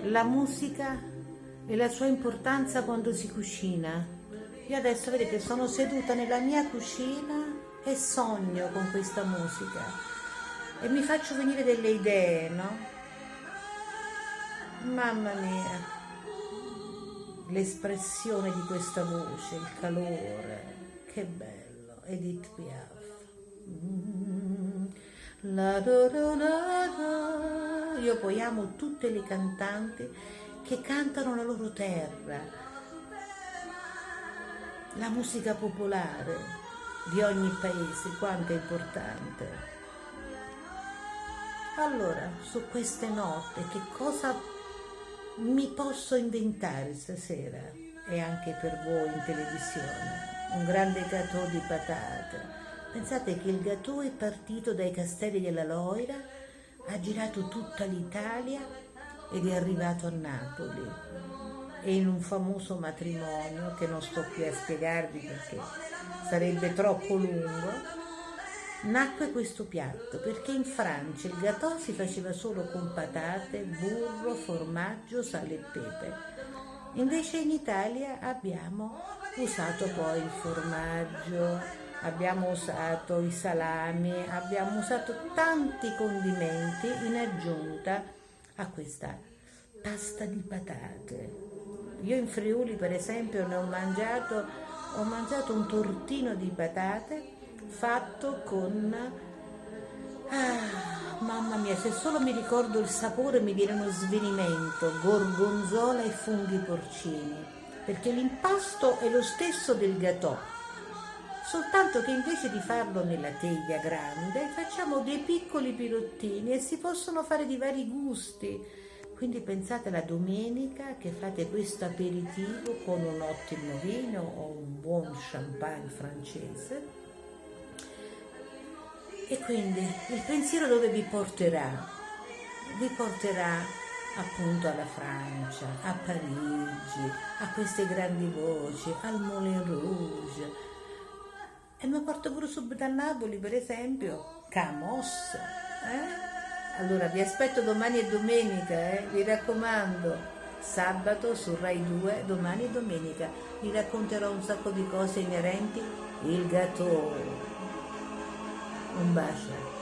la musica e la sua importanza quando si cucina. Io adesso, vedete, sono seduta nella mia cucina e sogno con questa musica e mi faccio venire delle idee, no? Mamma mia, l'espressione di questa voce, il calore, che bello. Edith Piaf. La do do la do. Io poi amo tutte le cantanti che cantano la loro terra, la musica popolare di ogni paese, quanto è importante. Allora, su queste note, che cosa mi posso inventare stasera e anche per voi in televisione? Un grande gâteau di patate. Pensate che il gâteau è partito dai Castelli della Loira, ha girato tutta l'Italia ed è arrivato a Napoli. E in un famoso matrimonio, che non sto qui a spiegarvi perché sarebbe troppo lungo, nacque questo piatto, perché in Francia il gâteau si faceva solo con patate, burro, formaggio, sale e pepe. Invece in Italia abbiamo usato poi il formaggio, abbiamo usato i salami, abbiamo usato tanti condimenti in aggiunta a questa pasta di patate. Io in Friuli, per esempio, ho mangiato un tortino di patate fatto con... mamma mia, se solo mi ricordo il sapore mi viene uno svenimento, gorgonzola e funghi porcini, perché l'impasto è lo stesso del gâteau, soltanto che invece di farlo nella teglia grande facciamo dei piccoli pirottini e si possono fare di vari gusti. Quindi pensate alla domenica che fate questo aperitivo con un ottimo vino o un buon champagne francese. E quindi il pensiero dove vi porterà? Vi porterà appunto alla Francia, a Parigi, a queste grandi voci, al Moulin Rouge. E mi porto pure subito a Napoli, per esempio, Camos. Allora vi aspetto domani e domenica, vi raccomando, sabato su Rai 2, domani e domenica, vi racconterò un sacco di cose inerenti il gâteau. Un bacio.